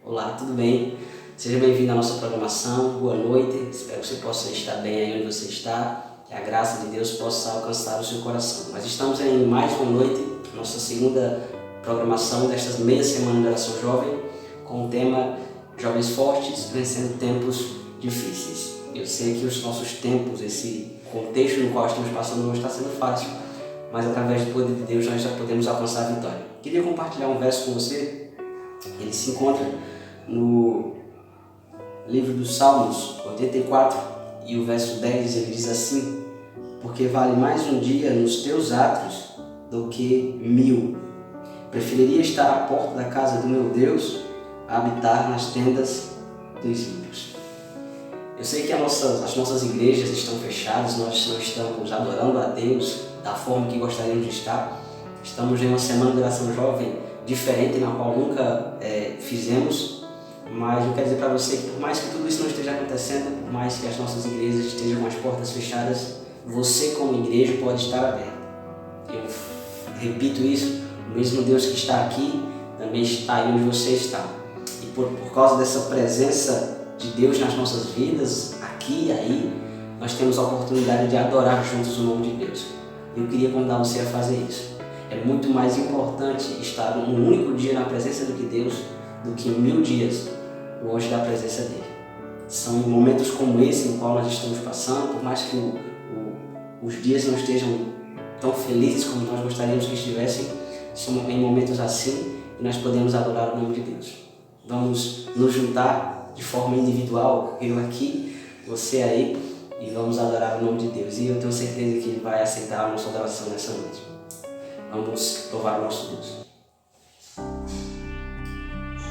Olá, tudo bem? Seja bem-vindo à nossa programação, boa noite, espero que você possa estar bem aí onde você está, que a graça de Deus possa alcançar o seu coração. Nós estamos em mais uma noite, nossa segunda programação desta meia semana da Oração Jovem, com o tema Jovens Fortes, Vencendo Tempos Difíceis. Eu sei que os nossos tempos, esse contexto no qual estamos passando não está sendo fácil, mas através do poder de Deus nós já podemos alcançar a vitória. Queria compartilhar um verso com você, ele se encontra no livro dos Salmos 84 e o verso 10, ele diz assim: porque vale mais um dia nos teus atos do que 1000. Preferiria estar à porta da casa do meu Deus a habitar nas tendas dos ímpios. Eu sei que as nossas igrejas estão fechadas, nós não estamos adorando a Deus da forma que gostaríamos de estar. Estamos em uma semana de oração jovem diferente, na qual nunca fizemos. Mas eu quero dizer para você que por mais que tudo isso não esteja acontecendo, por mais que as nossas igrejas estejam com as portas fechadas, você como igreja pode estar aberto. Eu repito isso, o mesmo Deus que está aqui também está aí onde você está. E por causa dessa presença de Deus nas nossas vidas, aqui e aí, nós temos a oportunidade de adorar juntos o nome de Deus. Eu queria convidar você a fazer isso. É muito mais importante estar um único dia na presença do que Deus do que 1000 dias longe da presença dele. São momentos como esse no qual nós estamos passando, por mais que os dias não estejam tão felizes como nós gostaríamos que estivessem, são em momentos assim que nós podemos adorar o nome de Deus. Vamos nos juntar de forma individual, eu aqui, você aí, e vamos adorar o nome de Deus. E eu tenho certeza que Ele vai aceitar a nossa adoração nessa noite. Vamos louvar o nosso Deus.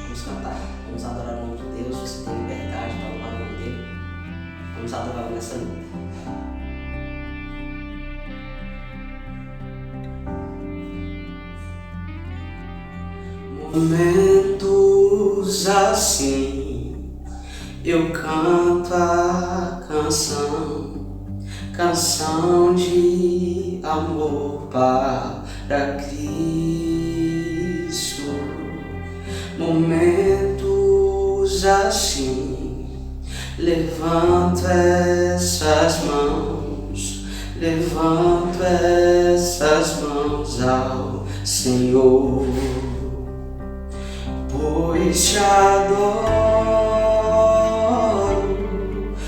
Vamos cantar, vamos adorar o nome de Deus. Você tem liberdade para louvar o nome dele. Vamos adorar nessa noite. Momentos assim eu canto a canção de amor para Cristo. Momentos assim levanto essas mãos ao Senhor, pois te adoro,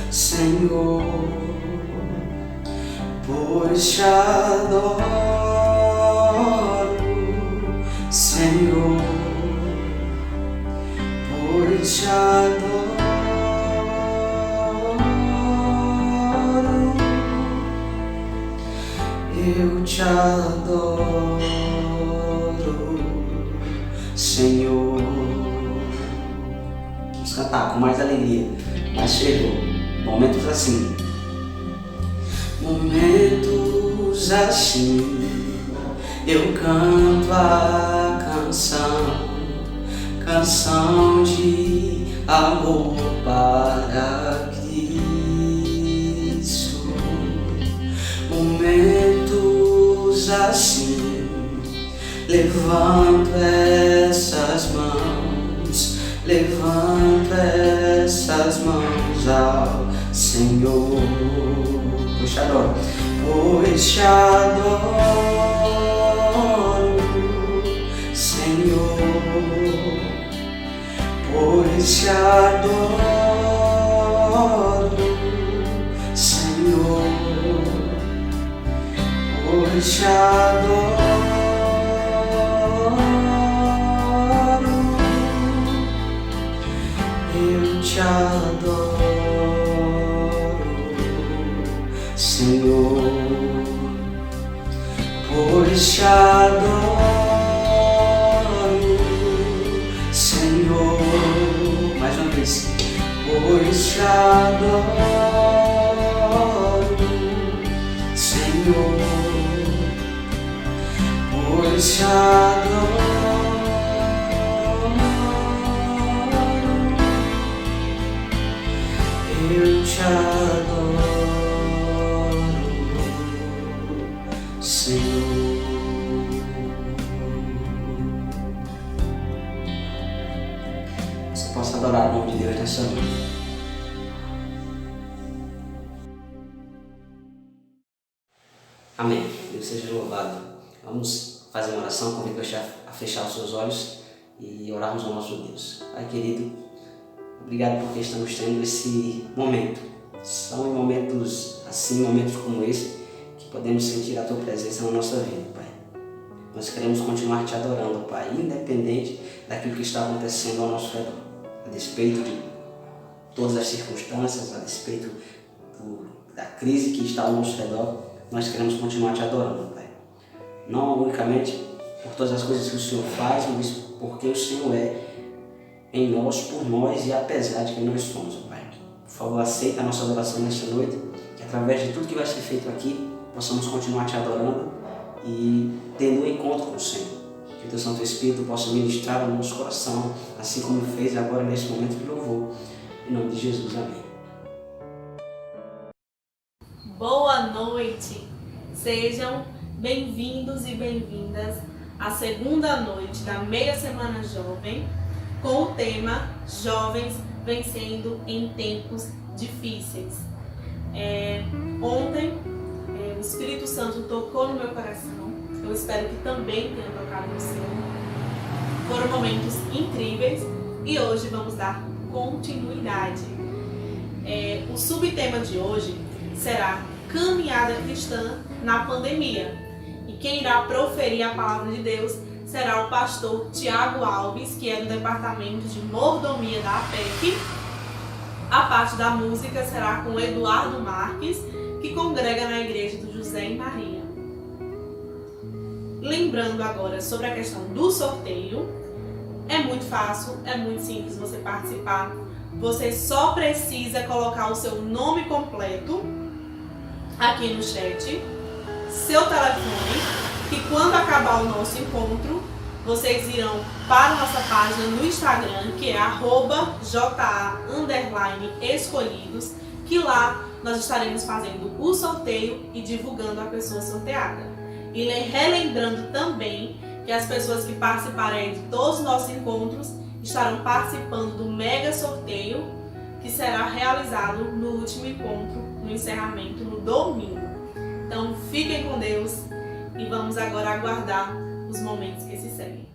Senhor, pois te adoro, Senhor, pois te adoro, eu te adoro, Senhor. Vamos cantar com mais alegria, mais fervor. Momentos assim. Momentos assim eu canto a canção de amor para Cristo. Momentos assim levanto essas mãos ao Senhor, pois te adoro, Senhor, pois te adoro, Senhor, pois te adoro, eu te adoro, Senhor, pois te adoro, Senhor, mais uma vez, pois te adoro, Senhor, pois te adoro, eu te adoro, Senhor. você possa adorar o nome de Deus nessa noite. Amém. Deus seja louvado. Vamos fazer uma oração, convido você a fechar os seus olhos e orarmos ao nosso Deus. Pai querido, obrigado porque estamos tendo esse momento. São em momentos assim, momentos como esse, que podemos sentir a Tua presença na nossa vida, Pai. Nós queremos continuar Te adorando, Pai, independente daquilo que está acontecendo ao nosso redor. A despeito de todas as circunstâncias, a despeito da crise que está ao nosso redor, nós queremos continuar Te adorando, Pai. Não unicamente por todas as coisas que o Senhor faz, mas porque o Senhor é em nós, por nós e apesar de quem nós somos, Pai. Por favor, aceita a nossa adoração nesta noite, que através de tudo que vai ser feito aqui, possamos continuar Te adorando e tendo um encontro com o Senhor. Que o Teu Santo Espírito possa ministrar ao nosso coração, assim como fez agora nesse momento de louvor. Em nome de Jesus, amém. Boa noite! Sejam bem-vindos e bem-vindas à segunda noite da Meia Semana Jovem, com o tema Jovens Vencendo em Tempos Difíceis. Ontem, o Espírito Santo tocou no meu coração, eu espero que também tenha tocado no seu. Foram momentos incríveis e hoje vamos dar continuidade. O subtema de hoje será Caminhada Cristã na Pandemia. E quem irá proferir a palavra de Deus será o pastor Tiago Alves, que é do departamento de mordomia da APEC. A parte da música será com Eduardo Marques, que congrega na igreja do José e Maria. Lembrando agora sobre a questão do sorteio, é muito fácil, é muito simples você participar. Você só precisa colocar o seu nome completo aqui no chat, seu telefone, e quando acabar o nosso encontro, vocês irão para a nossa página no Instagram, que é @ja_escolhidos, que lá nós estaremos fazendo o sorteio e divulgando a pessoa sorteada. E relembrando também que as pessoas que participarem de todos os nossos encontros estarão participando do mega sorteio, que será realizado no último encontro, no encerramento, no domingo. Então fiquem com Deus e vamos agora aguardar os momentos que se seguem.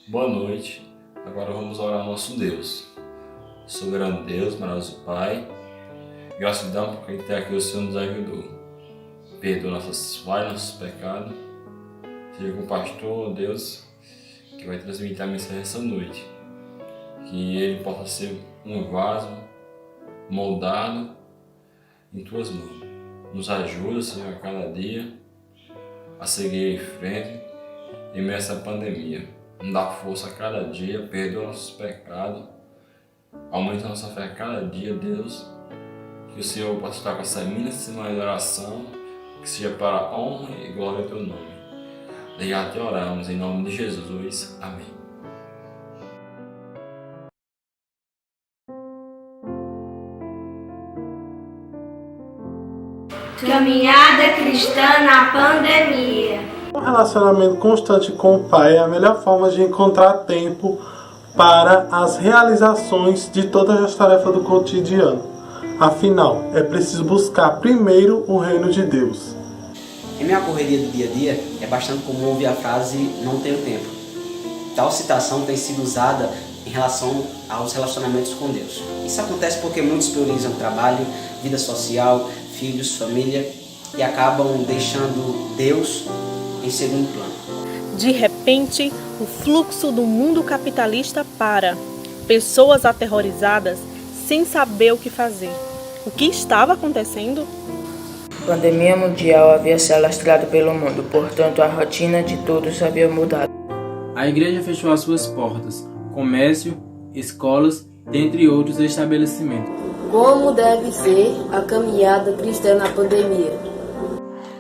Boa noite, agora vamos orar ao nosso Deus. Soberano Deus, maravilhoso Pai, gratidão porque até aqui o Senhor nos ajudou. Perdoa nossas falhas, nossos pecados. Seja com o pastor, Deus, que vai transmitir a mensagem essa noite. Que ele possa ser um vaso moldado em Tuas mãos. Nos ajuda, Senhor, a cada dia a seguir em frente em meio a essa pandemia. Nos dá força a cada dia, perdoa nossos pecados, aumenta a nossa fé a cada dia, Deus. Que o Senhor possa estar com essa minha semana de oração, que seja para a honra e glória do Teu nome. Daí até oramos em nome de Jesus. Amém. Caminhada cristã na pandemia. Um relacionamento constante com o Pai é a melhor forma de encontrar tempo para as realizações de todas as tarefas do cotidiano. Afinal, é preciso buscar primeiro o reino de Deus. Em minha correria do dia a dia, é bastante comum ouvir a frase "não tenho tempo". Tal citação tem sido usada em relação aos relacionamentos com Deus. Isso acontece porque muitos priorizam trabalho, vida social, filhos, família e acabam deixando Deus em segundo plano. De repente, o fluxo do mundo capitalista para. Pessoas aterrorizadas sem saber o que fazer. O que estava acontecendo? A pandemia mundial havia se alastrado pelo mundo, portanto a rotina de todos havia mudado. A igreja fechou as suas portas, comércio, escolas, dentre outros estabelecimentos. Como deve ser a caminhada cristã na pandemia?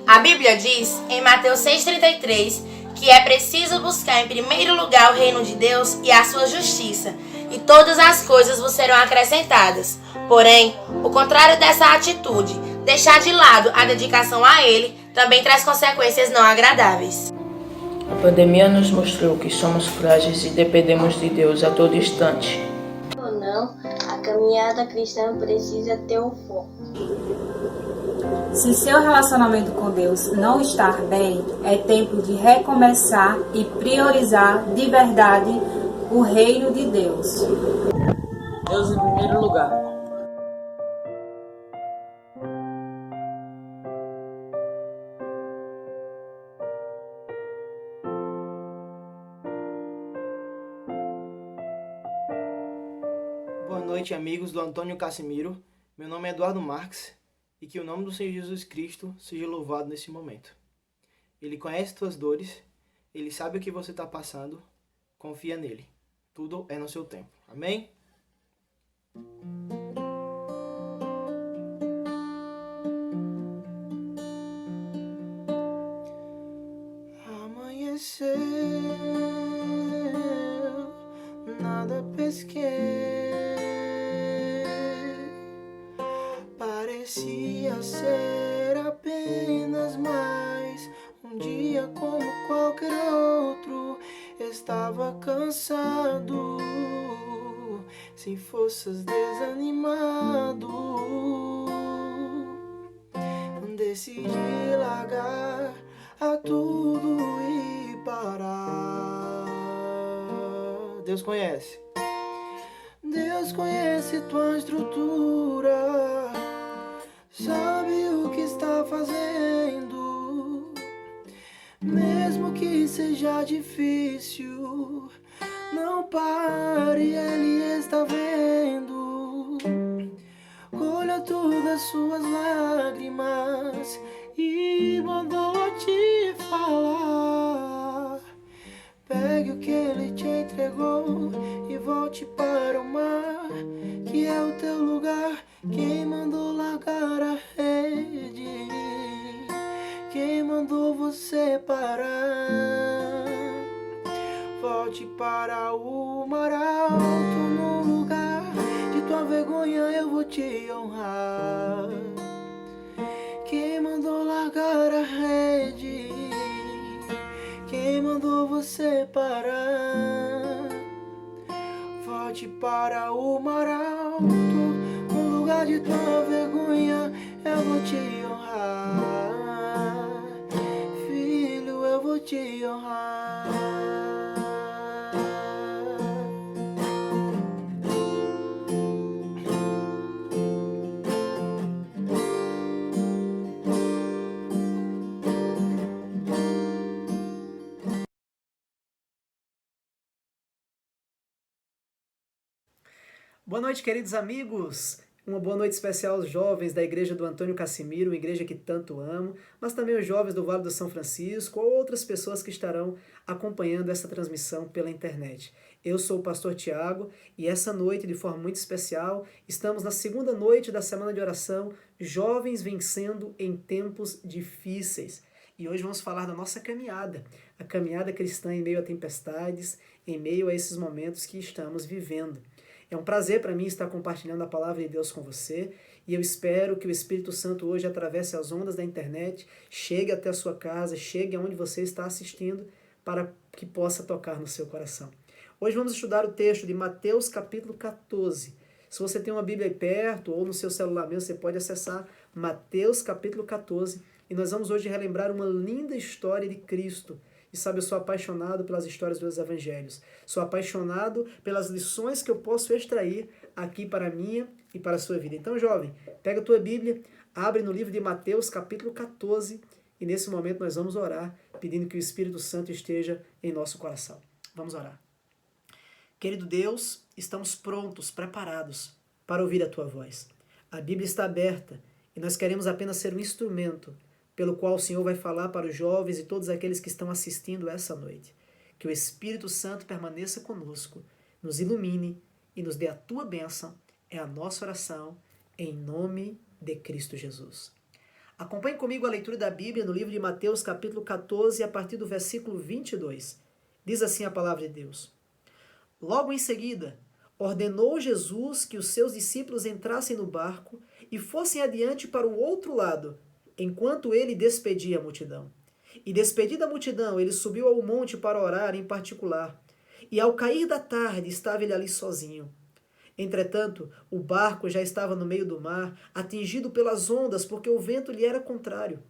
A Bíblia diz, em Mateus 6,33, que é preciso buscar em primeiro lugar o reino de Deus e a sua justiça, e todas as coisas vos serão acrescentadas. Porém, o contrário dessa atitude, deixar de lado a dedicação a Ele, também traz consequências não agradáveis. A pandemia nos mostrou que somos frágeis e dependemos de Deus a todo instante. Ou não, a caminhada cristã precisa ter um foco. Se seu relacionamento com Deus não está bem, é tempo de recomeçar e priorizar de verdade o reino de Deus. Deus em primeiro lugar. Boa noite, amigos do Antônio Casimiro. Meu nome é Eduardo Marques e que o nome do Senhor Jesus Cristo seja louvado nesse momento. Ele conhece tuas dores, Ele sabe o que você está passando, confia nele. Tudo é no seu tempo. Amém? Amanheceu, nada pesquei. Parecia ser apenas mais um dia como qualquer outro. Estava cansado, sem forças, desanimado. Decidi largar a tudo e parar. Deus conhece. Deus conhece tua estrutura, sabe o que está fazendo. Mesmo que seja difícil, não pare, Ele está vendo. Colha todas as suas lágrimas e mandou te falar. Pegue o que Ele te entregou e volte para o mar, que é o teu lugar. Quem mandou largar a rede? Quem mandou você parar? Volte para o mar alto, no lugar de tua vergonha eu vou te honrar. Quem mandou largar a rede? Quem mandou você parar? Volte para o mar alto, no lugar de tua vergonha eu vou te honrar. Filho, eu vou te honrar. Boa noite, queridos amigos. Uma boa noite especial aos jovens da Igreja do Antônio Casimiro, uma igreja que tanto amo, mas também os jovens do Vale do São Francisco ou outras pessoas que estarão acompanhando essa transmissão pela internet. Eu sou o pastor Tiago e essa noite, de forma muito especial, estamos na segunda noite da semana de oração, Jovens Vencendo em Tempos Difíceis. E hoje vamos falar da nossa caminhada, a caminhada cristã em meio a tempestades, em meio a esses momentos que estamos vivendo. É um prazer para mim estar compartilhando a palavra de Deus com você e eu espero que o Espírito Santo hoje atravesse as ondas da internet, chegue até a sua casa, chegue aonde você está assistindo para que possa tocar no seu coração. Hoje vamos estudar o texto de Mateus capítulo 14. Se você tem uma Bíblia aí perto ou no seu celular mesmo, você pode acessar Mateus capítulo 14 e nós vamos hoje relembrar uma linda história de Cristo. E sabe, eu sou apaixonado pelas histórias dos evangelhos. Sou apaixonado pelas lições que eu posso extrair aqui para a minha e para a sua vida. Então, jovem, pega a tua Bíblia, abre no livro de Mateus, capítulo 14, e nesse momento nós vamos orar, pedindo que o Espírito Santo esteja em nosso coração. Vamos orar. Querido Deus, estamos prontos, preparados para ouvir a tua voz. A Bíblia está aberta e nós queremos apenas ser um instrumento pelo qual o Senhor vai falar para os jovens e todos aqueles que estão assistindo essa noite. Que o Espírito Santo permaneça conosco, nos ilumine e nos dê a tua bênção. É a nossa oração, em nome de Cristo Jesus. Acompanhe comigo a leitura da Bíblia no livro de Mateus, capítulo 14, a partir do versículo 22. Diz assim a palavra de Deus. Logo em seguida, ordenou Jesus que os seus discípulos entrassem no barco e fossem adiante para o outro lado, enquanto ele despedia a multidão. E despedida a multidão, ele subiu ao monte para orar em particular. E ao cair da tarde, estava ele ali sozinho. Entretanto, o barco já estava no meio do mar, atingido pelas ondas, porque o vento lhe era contrário.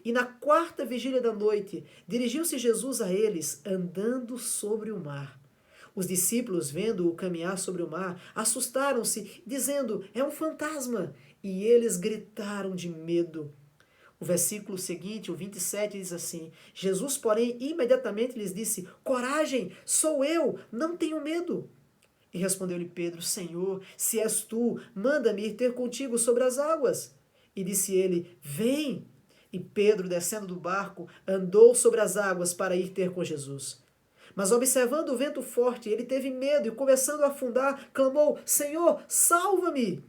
E na 4ª vigília da noite, dirigiu-se Jesus a eles, andando sobre o mar. Os discípulos, vendo-o caminhar sobre o mar, assustaram-se, dizendo, é um fantasma. E eles gritaram de medo. O versículo seguinte, o 27, diz assim, Jesus, porém, imediatamente lhes disse, coragem, sou eu, não tenham medo. E respondeu-lhe Pedro, Senhor, se és tu, manda-me ir ter contigo sobre as águas. E disse ele, vem. E Pedro, descendo do barco, andou sobre as águas para ir ter com Jesus. Mas observando o vento forte, ele teve medo e, começando a afundar, clamou, Senhor, salva-me!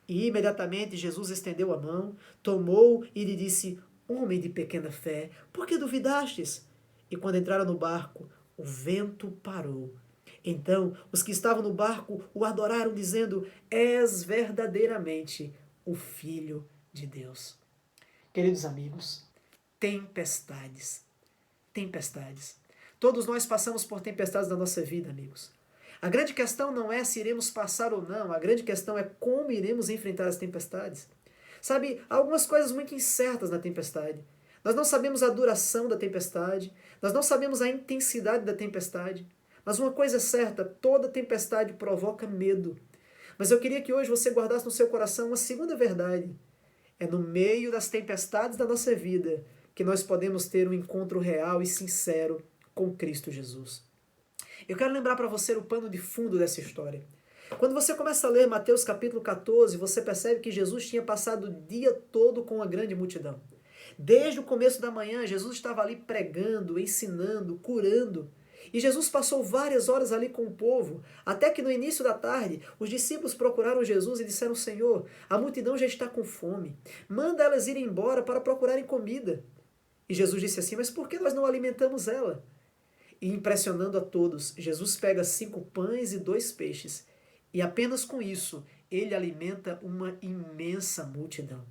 E imediatamente Jesus estendeu a mão, tomou e lhe disse, homem de pequena fé, por que duvidastes? E quando entraram no barco, o vento parou. Então os que estavam no barco o adoraram, dizendo, és verdadeiramente o Filho de Deus. Queridos amigos, tempestades. Tempestades. Todos nós passamos por tempestades na nossa vida, amigos. A grande questão não é se iremos passar ou não, a grande questão é como iremos enfrentar as tempestades. Sabe, há algumas coisas muito incertas na tempestade. Nós não sabemos a duração da tempestade, nós não sabemos a intensidade da tempestade, mas uma coisa é certa, toda tempestade provoca medo. Mas eu queria que hoje você guardasse no seu coração uma segunda verdade. É no meio das tempestades da nossa vida que nós podemos ter um encontro real e sincero com Cristo Jesus. Eu quero lembrar para você o pano de fundo dessa história. Quando você começa a ler Mateus capítulo 14, você percebe que Jesus tinha passado o dia todo com uma grande multidão. Desde o começo da manhã, Jesus estava ali pregando, ensinando, curando. E Jesus passou várias horas ali com o povo, até que no início da tarde, os discípulos procuraram Jesus e disseram, Senhor, a multidão já está com fome, manda elas irem embora para procurarem comida. E Jesus disse assim, mas por que nós não alimentamos ela? E impressionando a todos, Jesus pega 5 pães e 2 peixes, e apenas com isso, ele alimenta uma imensa multidão.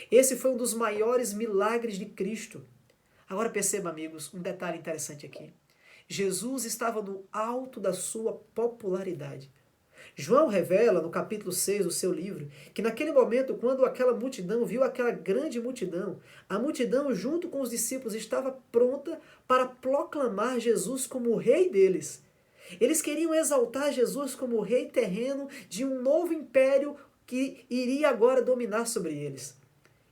Esse foi um dos maiores milagres de Cristo. Agora perceba, amigos, um detalhe interessante aqui. Jesus estava no alto da sua popularidade. João revela, no capítulo 6 do seu livro, que naquele momento, quando aquela multidão viu aquela grande multidão, a multidão, junto com os discípulos, estava pronta para proclamar Jesus como o rei deles. Eles queriam exaltar Jesus como o rei terreno de um novo império que iria agora dominar sobre eles.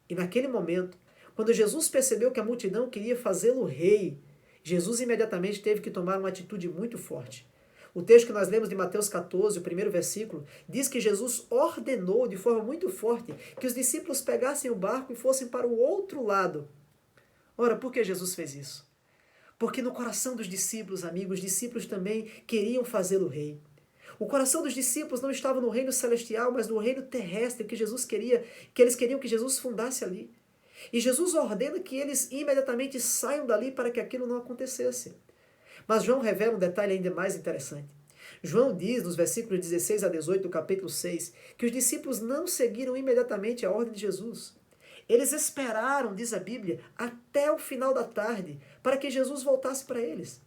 E naquele momento, quando Jesus percebeu que a multidão queria fazê-lo rei, Jesus imediatamente teve que tomar uma atitude muito forte. O texto que nós lemos de Mateus 14, o primeiro versículo, diz que Jesus ordenou de forma muito forte que os discípulos pegassem o barco e fossem para o outro lado. Ora, por que Jesus fez isso? Porque no coração dos discípulos, amigos, os discípulos também queriam fazê-lo rei. O coração dos discípulos não estava no reino celestial, mas no reino terrestre que Jesus queria, que eles queriam que Jesus fundasse ali. E Jesus ordena que eles imediatamente saiam dali para que aquilo não acontecesse. Mas João revela um detalhe ainda mais interessante. João diz, nos versículos 16 a 18 do capítulo 6, que os discípulos não seguiram imediatamente a ordem de Jesus. Eles esperaram, diz a Bíblia, até o final da tarde, para que Jesus voltasse para eles.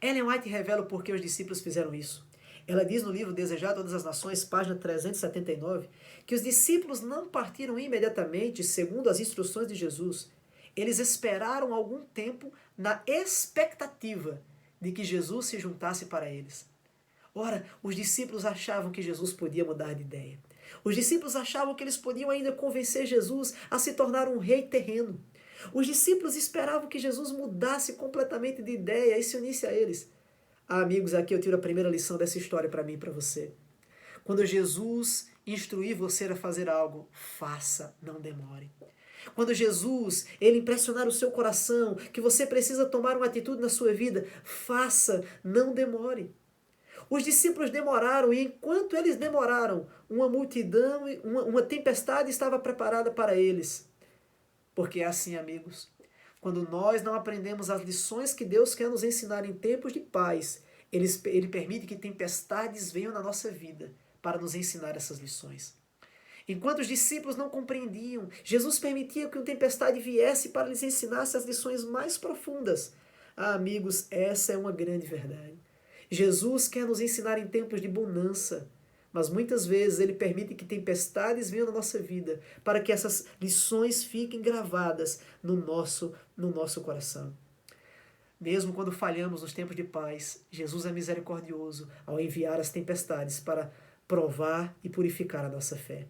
Ellen White revela o porquê os discípulos fizeram isso. Ela diz no livro Desejar Todas as Nações, página 379, que os discípulos não partiram imediatamente, segundo as instruções de Jesus. Eles esperaram algum tempo na expectativa de que Jesus se juntasse para eles. Ora, os discípulos achavam que Jesus podia mudar de ideia. Os discípulos achavam que eles podiam ainda convencer Jesus a se tornar um rei terreno. Os discípulos esperavam que Jesus mudasse completamente de ideia e se unisse a eles. Ah, amigos, aqui eu tiro a primeira lição dessa história para mim e para você. Quando Jesus instruir você a fazer algo, faça, não demore. Quando Jesus, ele impressionar o seu coração, que você precisa tomar uma atitude na sua vida, faça, não demore. Os discípulos demoraram e enquanto eles demoraram, uma multidão, uma tempestade estava preparada para eles. Porque é assim, amigos, quando nós não aprendemos as lições que Deus quer nos ensinar em tempos de paz, Ele permite que tempestades venham na nossa vida para nos ensinar essas lições. Enquanto os discípulos não compreendiam, Jesus permitia que uma tempestade viesse para lhes ensinar as lições mais profundas. Ah, amigos, essa é uma grande verdade. Jesus quer nos ensinar em tempos de bonança, mas muitas vezes Ele permite que tempestades venham na nossa vida para que essas lições fiquem gravadas no nosso coração. Mesmo quando falhamos nos tempos de paz, Jesus é misericordioso ao enviar as tempestades para provar e purificar a nossa fé.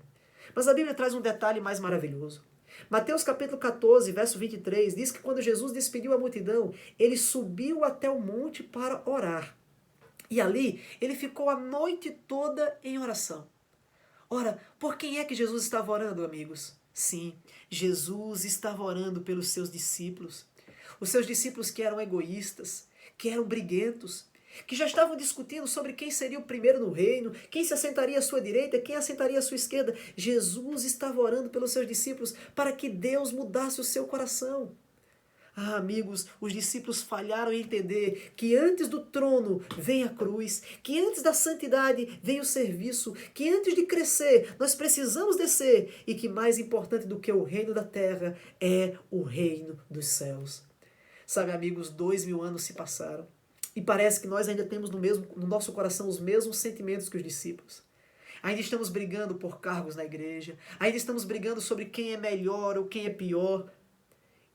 Mas a Bíblia traz um detalhe mais maravilhoso. Mateus capítulo 14, verso 23, diz que quando Jesus despediu a multidão, ele subiu até o monte para orar. E ali, ele ficou a noite toda em oração. Ora, por quem é que Jesus estava orando, amigos? Sim, Jesus estava orando pelos seus discípulos. Os seus discípulos que eram egoístas, que eram briguentos, que já estavam discutindo sobre quem seria o primeiro no reino, quem se assentaria à sua direita, quem assentaria à sua esquerda. Jesus estava orando pelos seus discípulos para que Deus mudasse o seu coração. Ah, amigos, os discípulos falharam em entender que antes do trono vem a cruz, que antes da santidade vem o serviço, que antes de crescer nós precisamos descer e que mais importante do que o reino da terra é o reino dos céus. Sabe, amigos, 2000 anos se passaram. E parece que nós ainda temos no nosso coração os mesmos sentimentos que os discípulos. Ainda estamos brigando por cargos na igreja. Ainda estamos brigando sobre quem é melhor ou quem é pior.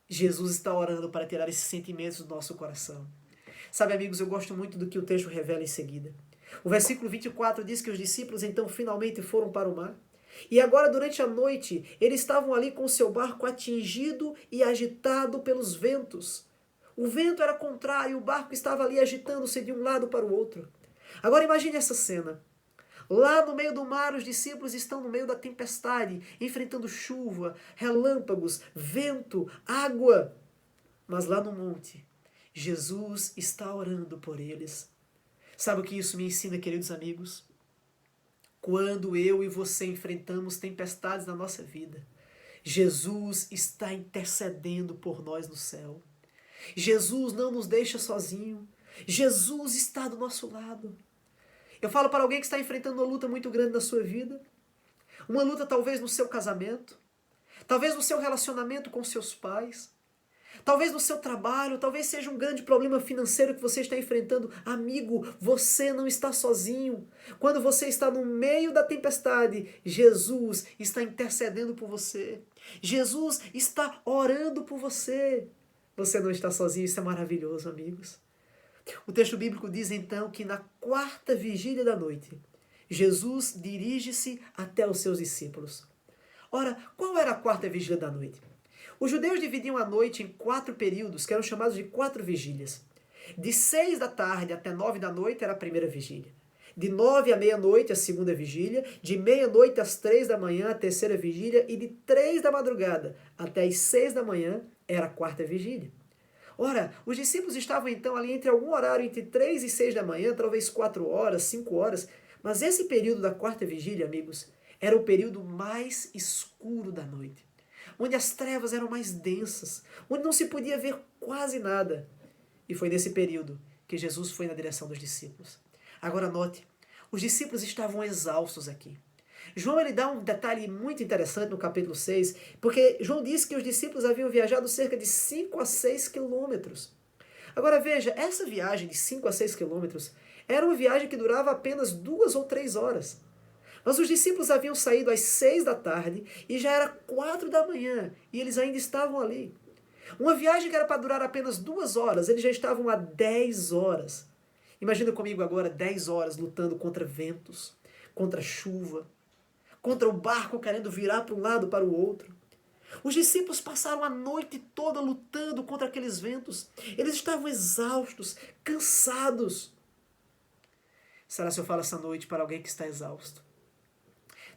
Jesus está orando para tirar esses sentimentos do nosso coração. Sabe, amigos, eu gosto muito do que o texto revela em seguida. O versículo 24 diz que os discípulos então finalmente foram para o mar. E agora, durante a noite, eles estavam ali com o seu barco atingido e agitado pelos ventos. O vento era contrário, o barco estava ali agitando-se de um lado para o outro. Agora imagine essa cena. Lá no meio do mar, os discípulos estão no meio da tempestade, enfrentando chuva, relâmpagos, vento, água. Mas lá no monte, Jesus está orando por eles. Sabe o que isso me ensina, queridos amigos? Quando eu e você enfrentamos tempestades na nossa vida, Jesus está intercedendo por nós no céu. Jesus não nos deixa sozinho. Jesus está do nosso lado. Eu falo para alguém que está enfrentando uma luta muito grande na sua vida. Uma luta talvez no seu casamento. Talvez no seu relacionamento com seus pais. Talvez no seu trabalho. Talvez seja um grande problema financeiro que você está enfrentando. Amigo, você não está sozinho. Quando você está no meio da tempestade, Jesus está intercedendo por você. Jesus está orando por você. Você não está sozinho, isso é maravilhoso, amigos. O texto bíblico diz então que na 4ª vigília da noite, Jesus dirige-se até os seus discípulos. Ora, qual era a 4ª vigília da noite? Os judeus dividiam a noite em 4 períodos, que eram chamados de 4 vigílias. De 6 da tarde até 9 da noite era a primeira vigília. De 9 à meia-noite a segunda vigília. De meia-noite às 3 da manhã a terceira vigília. E de 3 da madrugada até as 6 da manhã era a 4ª vigília. Ora, os discípulos estavam então ali entre algum horário entre 3 e 6 da manhã, talvez 4 horas, 5 horas. Mas esse período da 4ª vigília, amigos, era o período mais escuro da noite. Onde as trevas eram mais densas. Onde não se podia ver quase nada. E foi nesse período que Jesus foi na direção dos discípulos. Agora note, os discípulos estavam exaustos aqui. João ele dá um detalhe muito interessante no capítulo 6, porque João diz que os discípulos haviam viajado cerca de 5 a 6 quilômetros. Agora veja, essa viagem de 5 a 6 quilômetros era uma viagem que durava apenas 2 ou 3 horas. Mas os discípulos haviam saído às 6 da tarde e já era 4 da manhã e eles ainda estavam ali. Uma viagem que era para durar apenas 2 horas, eles já estavam há 10 horas. Imagina comigo agora 10 horas lutando contra ventos, contra chuva, contra o barco querendo virar para um lado para o outro. Os discípulos passaram a noite toda lutando contra aqueles ventos. Eles estavam exaustos, cansados. Será se eu falo essa noite para alguém que está exausto?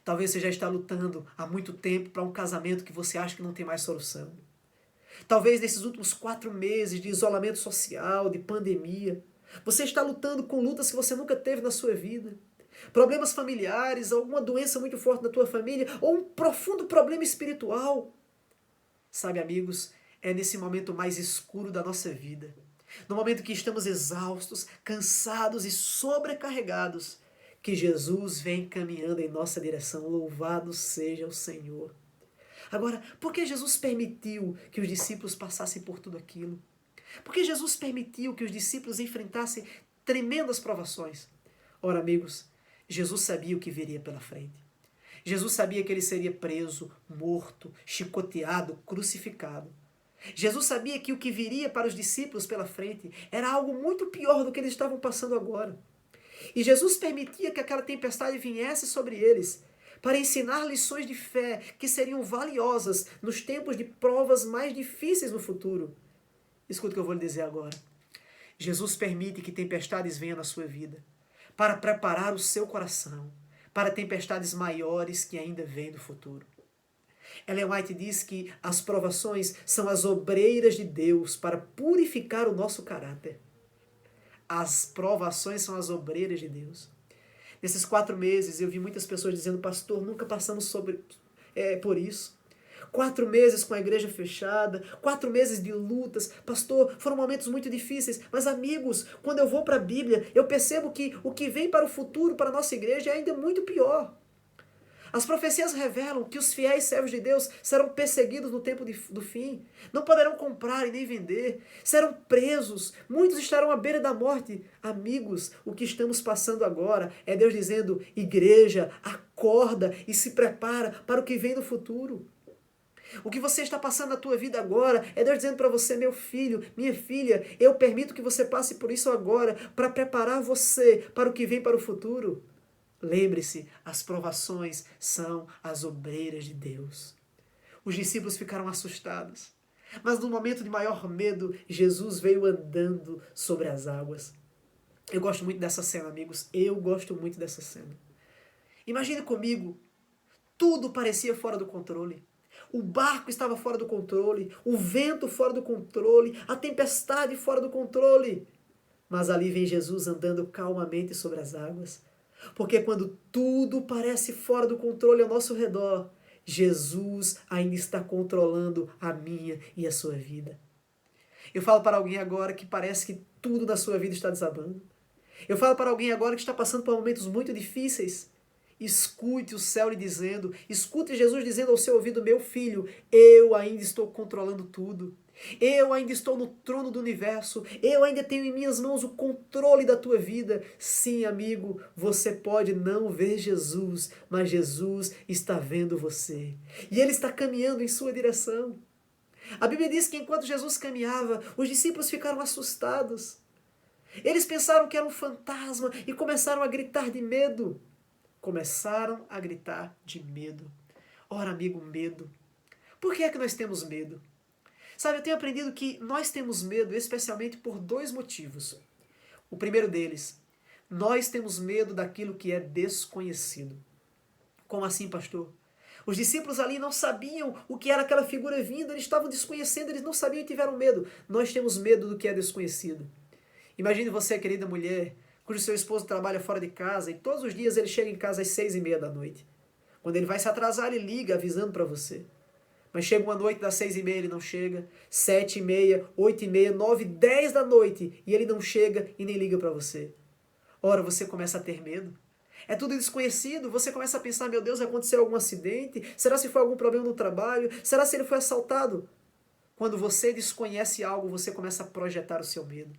Talvez você já está lutando há muito tempo para um casamento que você acha que não tem mais solução. Talvez nesses últimos 4 meses de isolamento social, de pandemia, você está lutando com lutas que você nunca teve na sua vida. Problemas familiares, alguma doença muito forte na tua família, ou um profundo problema espiritual. Sabe, amigos, é nesse momento mais escuro da nossa vida, no momento que estamos exaustos, cansados e sobrecarregados, que Jesus vem caminhando em nossa direção. Louvado seja o Senhor. Agora, por que Jesus permitiu que os discípulos passassem por tudo aquilo? Por que Jesus permitiu que os discípulos enfrentassem tremendas provações? Ora, amigos, Jesus sabia o que viria pela frente. Jesus sabia que ele seria preso, morto, chicoteado, crucificado. Jesus sabia que o que viria para os discípulos pela frente era algo muito pior do que eles estavam passando agora. E Jesus permitia que aquela tempestade viesse sobre eles para ensinar lições de fé que seriam valiosas nos tempos de provas mais difíceis no futuro. Escuta o que eu vou lhe dizer agora. Jesus permite que tempestades venham na sua vida para preparar o seu coração para tempestades maiores que ainda vêm do futuro. Ellen White diz que as provações são as obreiras de Deus para purificar o nosso caráter. As provações são as obreiras de Deus. Nesses 4 meses eu vi muitas pessoas dizendo: pastor, nunca passamos por isso. 4 meses com a igreja fechada, 4 meses de lutas. Pastor, foram momentos muito difíceis. Mas amigos, quando eu vou para a Bíblia, eu percebo que o que vem para o futuro, para a nossa igreja, é ainda muito pior. As profecias revelam que os fiéis servos de Deus serão perseguidos no tempo do fim. Não poderão comprar e nem vender. Serão presos. Muitos estarão à beira da morte. Amigos, o que estamos passando agora é Deus dizendo: igreja, acorda e se prepara para o que vem no futuro. O que você está passando na tua vida agora é Deus dizendo para você: meu filho, minha filha, eu permito que você passe por isso agora para preparar você para o que vem para o futuro. Lembre-se, as provações são as obreiras de Deus. Os discípulos ficaram assustados, mas no momento de maior medo, Jesus veio andando sobre as águas. Eu gosto muito dessa cena, amigos. Eu gosto muito dessa cena. Imagine comigo, tudo parecia fora do controle. O barco estava fora do controle, o vento fora do controle, a tempestade fora do controle. Mas ali vem Jesus andando calmamente sobre as águas. Porque quando tudo parece fora do controle ao nosso redor, Jesus ainda está controlando a minha e a sua vida. Eu falo para alguém agora que parece que tudo na sua vida está desabando. Eu falo para alguém agora que está passando por momentos muito difíceis. Escute o céu lhe dizendo, escute Jesus dizendo ao seu ouvido: meu filho, eu ainda estou controlando tudo. Eu ainda estou no trono do universo. Eu ainda tenho em minhas mãos o controle da tua vida. Sim, amigo, você pode não ver Jesus, mas Jesus está vendo você. E Ele está caminhando em sua direção. A Bíblia diz que enquanto Jesus caminhava, os discípulos ficaram assustados. Eles pensaram que era um fantasma e começaram a gritar de medo. Começaram a gritar de medo. Ora, amigo, medo. Por que é que nós temos medo? Sabe, eu tenho aprendido que nós temos medo especialmente por 2 motivos. O primeiro deles, nós temos medo daquilo que é desconhecido. Como assim, pastor? Os discípulos ali não sabiam o que era aquela figura vindo, eles estavam desconhecendo, eles não sabiam e tiveram medo. Nós temos medo do que é desconhecido. Imagine você, querida mulher, cujo seu esposo trabalha fora de casa e todos os dias ele chega em casa às 6h30 da noite. Quando ele vai se atrasar, ele liga avisando para você. Mas chega uma noite das 6h30, ele não chega. 7h30, 8h30, 9, 10 da noite e ele não chega e nem liga para você. Ora, você começa a ter medo. É tudo desconhecido, você começa a pensar: meu Deus, aconteceu algum acidente? Será se foi algum problema no trabalho? Será se ele foi assaltado? Quando você desconhece algo, você começa a projetar o seu medo.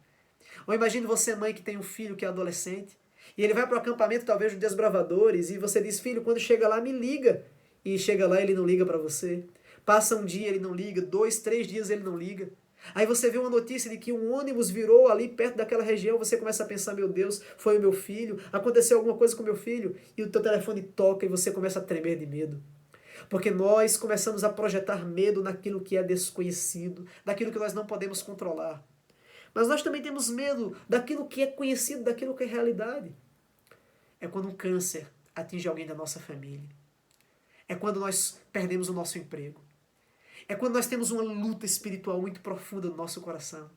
Ou imagine você, mãe, que tem um filho que é adolescente e ele vai para o acampamento, talvez, dos desbravadores, e você diz: filho, quando chega lá, me liga. E chega lá, ele não liga para você. Passa um dia, ele não liga. 2, 3 dias, ele não liga. Aí você vê uma notícia de que um ônibus virou ali perto daquela região, você começa a pensar: meu Deus, foi o meu filho, aconteceu alguma coisa com o meu filho, e o teu telefone toca e você começa a tremer de medo. Porque nós começamos a projetar medo naquilo que é desconhecido, daquilo que nós não podemos controlar. Mas nós também temos medo daquilo que é conhecido, daquilo que é realidade. É quando um câncer atinge alguém da nossa família. É quando nós perdemos o nosso emprego. É quando nós temos uma luta espiritual muito profunda no nosso coração.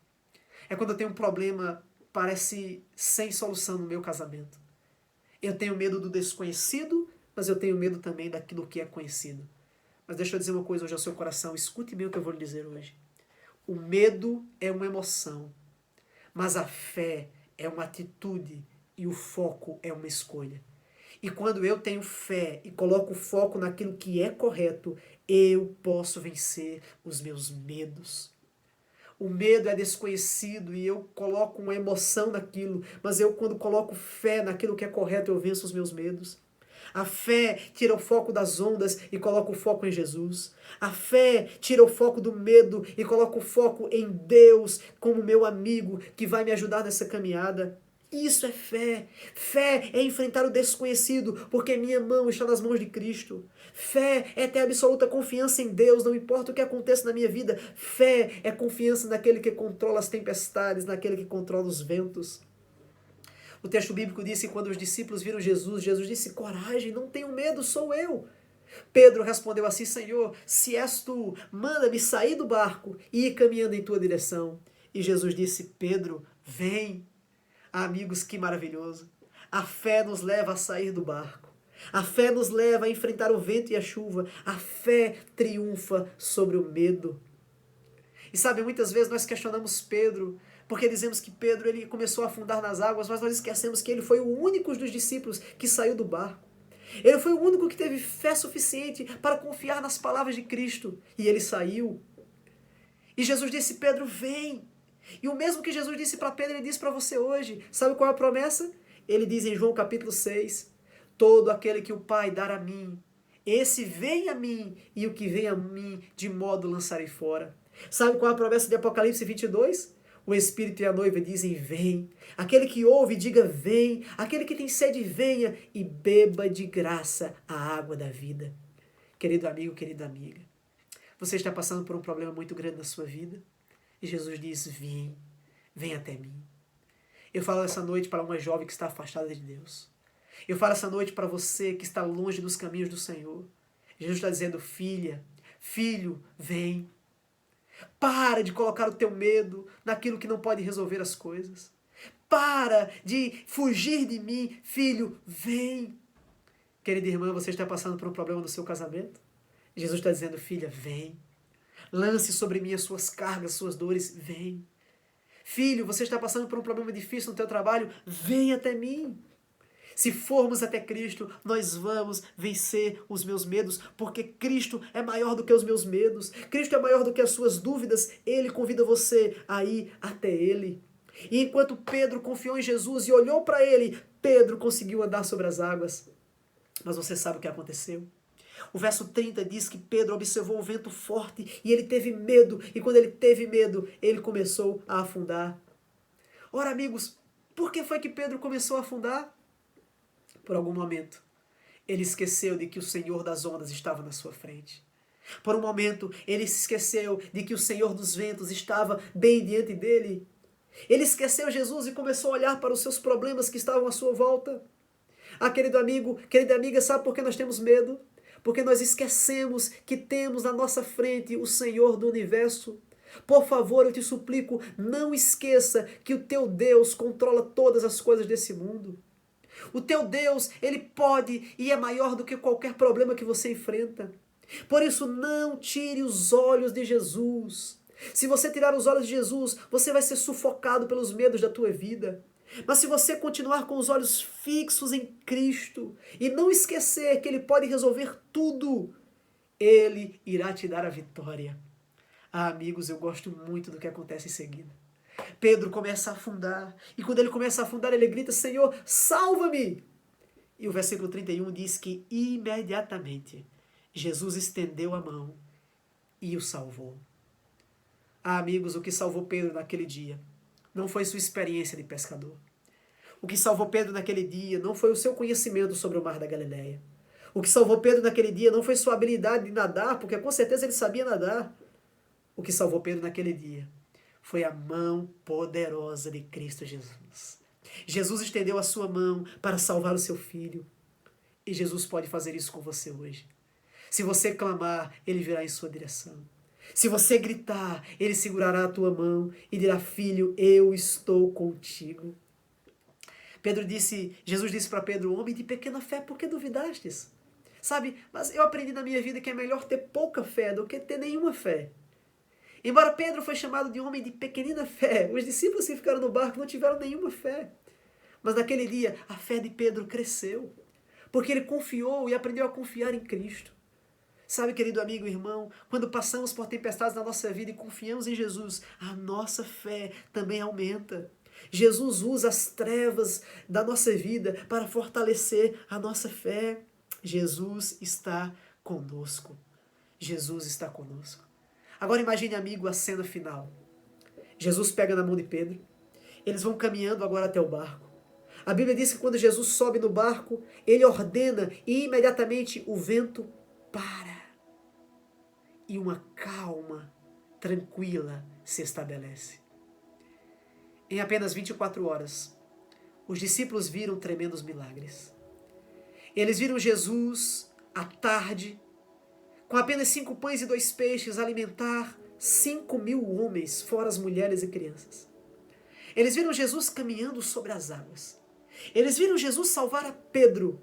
É quando eu tenho um problema, parece sem solução no meu casamento. Eu tenho medo do desconhecido, mas eu tenho medo também daquilo que é conhecido. Mas deixa eu dizer uma coisa hoje ao seu coração. Escute bem o que eu vou lhe dizer hoje. O medo é uma emoção, mas a fé é uma atitude e o foco é uma escolha. E quando eu tenho fé e coloco o foco naquilo que é correto, eu posso vencer os meus medos. O medo é desconhecido e eu coloco uma emoção naquilo, mas eu, quando coloco fé naquilo que é correto, eu venço os meus medos. A fé tira o foco das ondas e coloca o foco em Jesus. A fé tira o foco do medo e coloca o foco em Deus como meu amigo que vai me ajudar nessa caminhada. Isso é fé. Fé é enfrentar o desconhecido, porque minha mão está nas mãos de Cristo. Fé é ter absoluta confiança em Deus, não importa o que aconteça na minha vida. Fé é confiança naquele que controla as tempestades, naquele que controla os ventos. O texto bíblico diz que quando os discípulos viram Jesus, Jesus disse: coragem, não tenham medo, sou eu. Pedro respondeu assim: Senhor, se és tu, manda-me sair do barco e ir caminhando em tua direção. E Jesus disse: Pedro, vem. Amigos, que maravilhoso. A fé nos leva a sair do barco. A fé nos leva a enfrentar o vento e a chuva. A fé triunfa sobre o medo. E sabe, muitas vezes nós questionamos Pedro, porque dizemos que Pedro ele começou a afundar nas águas, mas nós esquecemos que ele foi o único dos discípulos que saiu do barco. Ele foi o único que teve fé suficiente para confiar nas palavras de Cristo. E ele saiu. E Jesus disse: Pedro, vem. E o mesmo que Jesus disse para Pedro, ele diz para você hoje. Sabe qual é a promessa? Ele diz em João capítulo 6, todo aquele que o Pai dar a mim, esse vem a mim, e o que vem a mim, de modo lançarei fora. Sabe qual é a promessa de Apocalipse 22? O Espírito e a noiva dizem: vem. Aquele que ouve, diga: vem. Aquele que tem sede, venha e beba de graça a água da vida. Querido amigo, querida amiga, você está passando por um problema muito grande na sua vida? E Jesus diz: vem até mim. Eu falo essa noite para uma jovem que está afastada de Deus. Eu falo essa noite para você que está longe dos caminhos do Senhor. Jesus está dizendo: filha, filho, vem. Para de colocar o teu medo naquilo que não pode resolver as coisas. Para de fugir de mim, filho, vem. Querida irmã, você está passando por um problema no seu casamento? Jesus está dizendo: filha, vem. Lance sobre mim as suas cargas, as suas dores, vem. Filho, você está passando por um problema difícil no teu trabalho, vem até mim. Se formos até Cristo, nós vamos vencer os meus medos, porque Cristo é maior do que os meus medos. Cristo é maior do que as suas dúvidas. Ele convida você a ir até Ele. E enquanto Pedro confiou em Jesus e olhou para Ele, Pedro conseguiu andar sobre as águas. Mas você sabe o que aconteceu? O verso 30 diz que Pedro observou o vento forte e ele teve medo. E quando ele teve medo, ele começou a afundar. Ora, amigos, por que foi que Pedro começou a afundar? Por algum momento, ele esqueceu de que o Senhor das ondas estava na sua frente. Por um momento, ele se esqueceu de que o Senhor dos ventos estava bem diante dele. Ele esqueceu Jesus e começou a olhar para os seus problemas que estavam à sua volta. Ah, querido amigo, querida amiga, sabe por que nós temos medo? Porque nós esquecemos que temos na nossa frente o Senhor do universo. Por favor, eu te suplico, não esqueça que o teu Deus controla todas as coisas desse mundo. O teu Deus, ele pode e é maior do que qualquer problema que você enfrenta. Por isso, não tire os olhos de Jesus. Se você tirar os olhos de Jesus, você vai ser sufocado pelos medos da tua vida. Mas se você continuar com os olhos fixos em Cristo e não esquecer que Ele pode resolver tudo, Ele irá te dar a vitória. Ah, amigos, eu gosto muito do que acontece em seguida. Pedro começa a afundar, e quando ele começa a afundar, ele grita: Senhor, salva-me! E o versículo 31 diz que imediatamente Jesus estendeu a mão e o salvou. Ah, amigos, o que salvou Pedro naquele dia não foi sua experiência de pescador. O que salvou Pedro naquele dia não foi o seu conhecimento sobre o mar da Galileia. O que salvou Pedro naquele dia não foi sua habilidade de nadar, porque com certeza ele sabia nadar. O que salvou Pedro naquele dia foi a mão poderosa de Cristo Jesus. Jesus estendeu a sua mão para salvar o seu filho. E Jesus pode fazer isso com você hoje. Se você clamar, Ele virá em sua direção. Se você gritar, Ele segurará a tua mão e dirá: filho, eu estou contigo. Jesus disse para Pedro: homem de pequena fé, por que duvidastes? Sabe, mas eu aprendi na minha vida que é melhor ter pouca fé do que ter nenhuma fé. Embora Pedro foi chamado de homem de pequenina fé, os discípulos que ficaram no barco não tiveram nenhuma fé. Mas naquele dia, a fé de Pedro cresceu. porque ele confiou e aprendeu a confiar em Cristo. Sabe, querido amigo e irmão, quando passamos por tempestades na nossa vida e confiamos em Jesus, a nossa fé também aumenta. Jesus usa as trevas da nossa vida para fortalecer a nossa fé. Jesus está conosco. Jesus está conosco. Agora imagine, amigo, a cena final. Jesus pega na mão de Pedro. Eles vão caminhando agora até o barco. A Bíblia diz que quando Jesus sobe no barco, ele ordena e imediatamente o vento para. E uma calma tranquila se estabelece. Em apenas 24 horas, os discípulos viram tremendos milagres. Eles viram Jesus, à tarde, com apenas 5 pães e 2 peixes, alimentar 5.000 homens, fora as mulheres e crianças. Eles viram Jesus caminhando sobre as águas. Eles viram Jesus salvar a Pedro.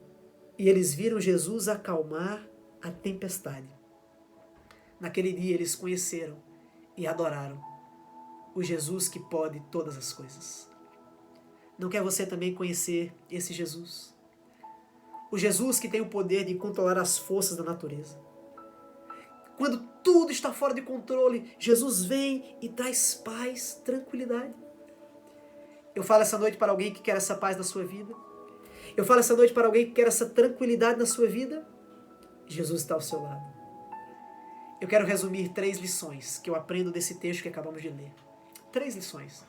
E eles viram Jesus acalmar a tempestade. Naquele dia eles conheceram e adoraram o Jesus que pode todas as coisas. Não quer você também conhecer esse Jesus? O Jesus que tem o poder de controlar as forças da natureza. Quando tudo está fora de controle, Jesus vem e traz paz, tranquilidade. Eu falo essa noite para alguém que quer essa paz na sua vida. Eu falo essa noite para alguém que quer essa tranquilidade na sua vida. Jesus está ao seu lado. Eu quero resumir 3 lições que eu aprendo desse texto que acabamos de ler. 3 lições.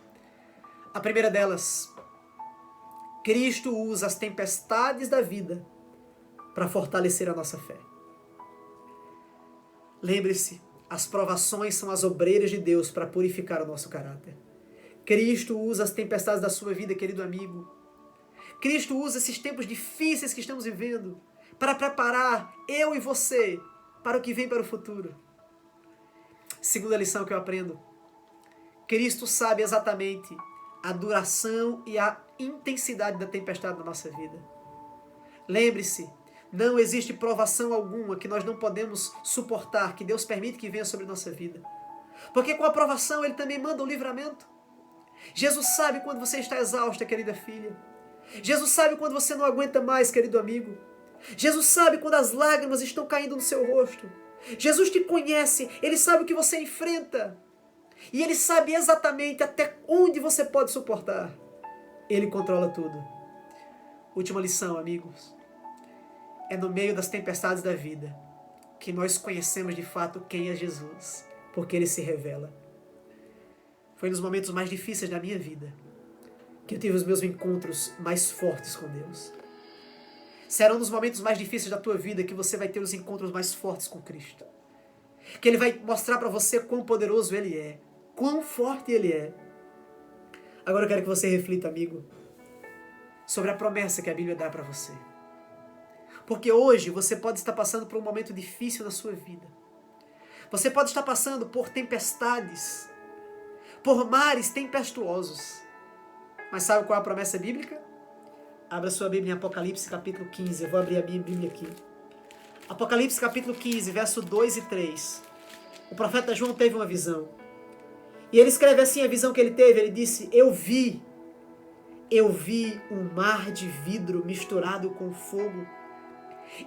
A primeira delas, Cristo usa as tempestades da vida para fortalecer a nossa fé. Lembre-se, as provações são as obreiras de Deus para purificar o nosso caráter. Cristo usa as tempestades da sua vida, querido amigo. Cristo usa esses tempos difíceis que estamos vivendo para preparar eu e você para o que vem para o futuro. Segunda lição que eu aprendo. Cristo sabe exatamente a duração e a intensidade da tempestade na nossa vida. Lembre-se, não existe provação alguma que nós não podemos suportar, que Deus permite que venha sobre nossa vida. Porque com a provação Ele também manda o livramento. Jesus sabe quando você está exausta, querida filha. Jesus sabe quando você não aguenta mais, querido amigo. Jesus sabe quando as lágrimas estão caindo no seu rosto. Jesus te conhece, Ele sabe o que você enfrenta. E Ele sabe exatamente até onde você pode suportar. Ele controla tudo. Última lição, amigos. É no meio das tempestades da vida que nós conhecemos de fato quem é Jesus, porque Ele se revela. Foi nos momentos mais difíceis da minha vida que eu tive os meus encontros mais fortes com Deus. Serão nos momentos mais difíceis da tua vida que você vai ter os encontros mais fortes com Cristo. Que Ele vai mostrar para você quão poderoso Ele é, quão forte Ele é. Agora eu quero que você reflita, amigo, sobre a promessa que a Bíblia dá para você. Porque hoje você pode estar passando por um momento difícil na sua vida. Você pode estar passando por tempestades, por mares tempestuosos. Mas sabe qual é a promessa bíblica? Abra sua Bíblia em Apocalipse capítulo 15. Eu vou abrir a minha Bíblia aqui. Apocalipse capítulo 15, verso 2 e 3. O profeta João teve uma visão. E ele escreve assim a visão que ele teve. Ele disse, eu vi um mar de vidro misturado com fogo.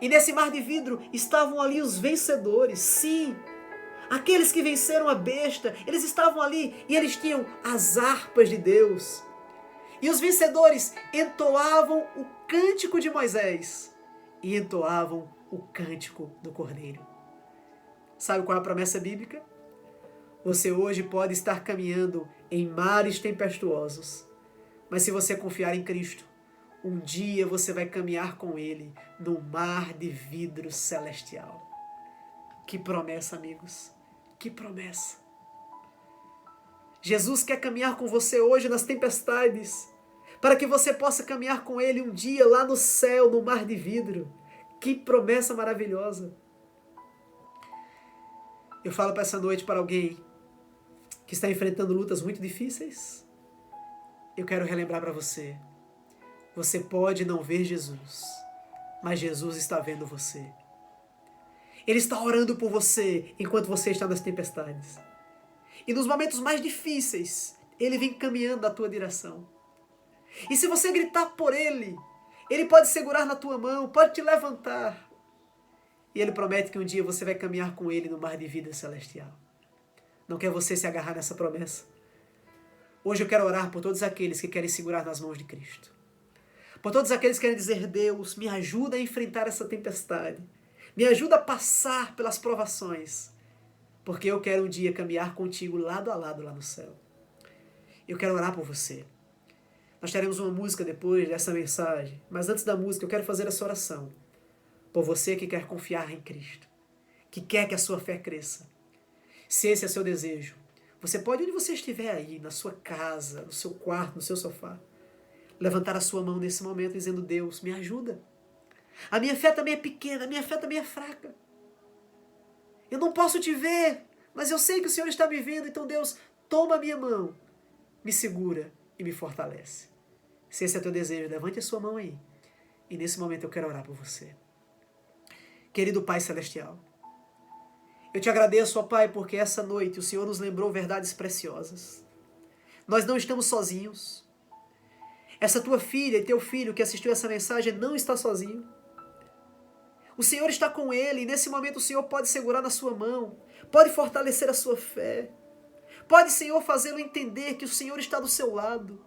E nesse mar de vidro estavam ali os vencedores. Sim, aqueles que venceram a besta. Eles estavam ali e eles tinham as harpas de Deus. E os vencedores entoavam o cântico de Moisés e entoavam o cântico do Cordeiro. Sabe qual é a promessa bíblica? Você hoje pode estar caminhando em mares tempestuosos, mas se você confiar em Cristo, um dia você vai caminhar com Ele no mar de vidro celestial. Que promessa, amigos! Que promessa! Jesus quer caminhar com você hoje nas tempestades, para que você possa caminhar com Ele um dia lá no céu, no mar de vidro. Que promessa maravilhosa! Eu falo para essa noite para alguém que está enfrentando lutas muito difíceis. Eu quero relembrar para você. Você pode não ver Jesus, mas Jesus está vendo você. Ele está orando por você enquanto você está nas tempestades. E nos momentos mais difíceis, Ele vem caminhando na tua direção. E se você gritar por Ele, Ele pode segurar na tua mão, pode te levantar. E Ele promete que um dia você vai caminhar com Ele no mar de vida celestial. Não quer você se agarrar nessa promessa? Hoje eu quero orar por todos aqueles que querem segurar nas mãos de Cristo. Por todos aqueles que querem dizer: Deus, me ajuda a enfrentar essa tempestade. Me ajuda a passar pelas provações. Porque eu quero um dia caminhar contigo lado a lado lá no céu. Eu quero orar por você. Nós teremos uma música depois dessa mensagem. Mas antes da música eu quero fazer essa oração. Por você que quer confiar em Cristo. Que quer que a sua fé cresça. Se esse é seu desejo, você pode, onde você estiver aí, na sua casa, no seu quarto, no seu sofá, levantar a sua mão nesse momento dizendo: Deus, me ajuda. A minha fé também é pequena, a minha fé também é fraca. Eu não posso te ver, mas eu sei que o Senhor está me vendo. Então, Deus, toma a minha mão, me segura e me fortalece. Se esse é teu desejo, levante a sua mão aí. E nesse momento eu quero orar por você. Querido Pai Celestial, eu te agradeço, ó Pai, porque essa noite o Senhor nos lembrou verdades preciosas. Nós não estamos sozinhos. Essa tua filha e teu filho que assistiu essa mensagem não está sozinho. O Senhor está com ele e nesse momento o Senhor pode segurar na sua mão, pode fortalecer a sua fé, pode, Senhor, fazê-lo entender que o Senhor está do seu lado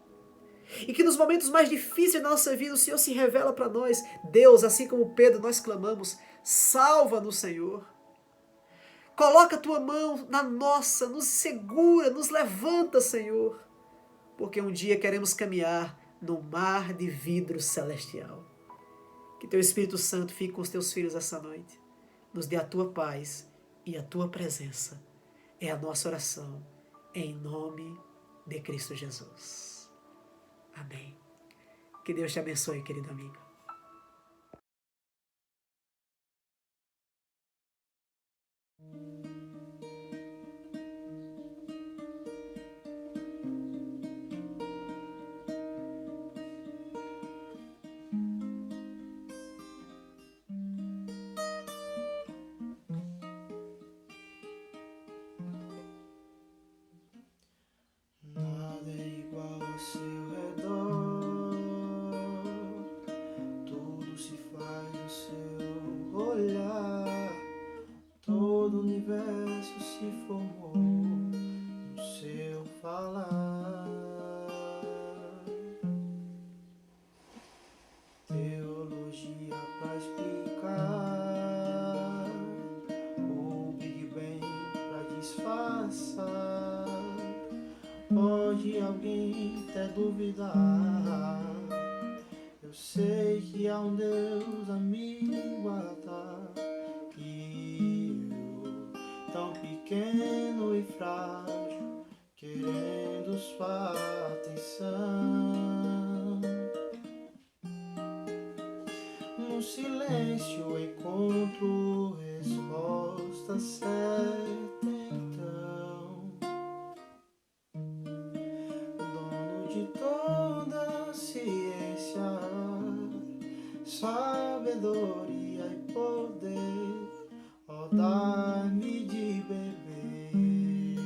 e que nos momentos mais difíceis da nossa vida o Senhor se revela para nós. Deus, assim como Pedro, nós clamamos: salva-nos, Senhor. Coloca a tua mão na nossa, nos segura, nos levanta, Senhor, porque um dia queremos caminhar no mar de vidro celestial. Que teu Espírito Santo fique com os teus filhos essa noite. Nos dê a tua paz e a tua presença. É a nossa oração, em nome de Cristo Jesus. Amém. Que Deus te abençoe, querido amigo. Pode alguém até duvidar, eu sei que há um Deus a me guardar, e eu, tão pequeno e frágil, querendo sua atenção. No silêncio encontro resposta certa. Sabedoria e poder, ó, dá-me de beber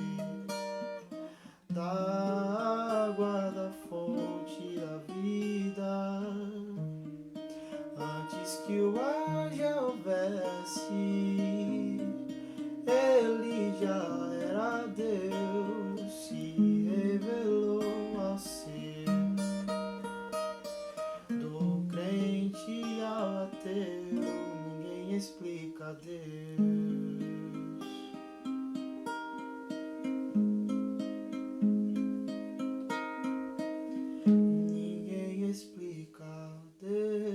da água da fonte da vida, antes que o ar já houvesse, ele já era Deus, se revelou ao ser. Ninguém explica Deus. Ninguém explica Deus.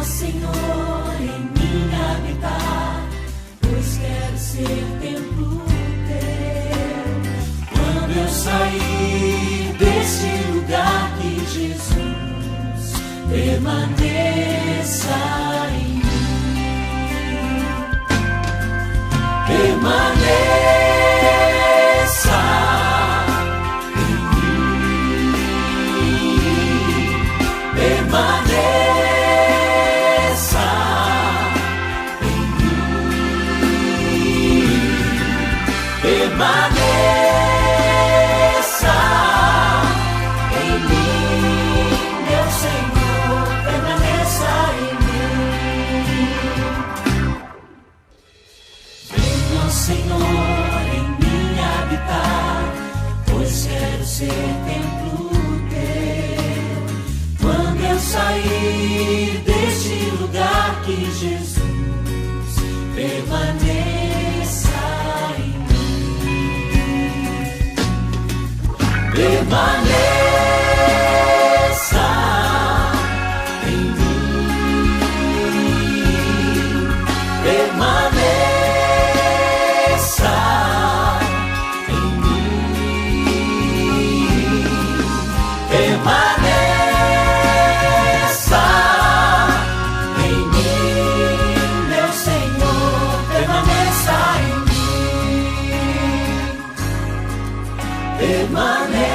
Senhor, em mim habitar, pois quero ser templo teu. Quando eu sair deste lugar, que Jesus permaneça em mim. Permaneça permaneça em mim, meu Senhor, permaneça em mim. Venha, Senhor, em mim habitar, pois quero ser templo teu. Quando eu sair deste lugar, que Jesus permaneça em mim. Permaneça em mim. Permaneça em mim. Permaneça em mim, meu Senhor, permaneça em mim. Permaneça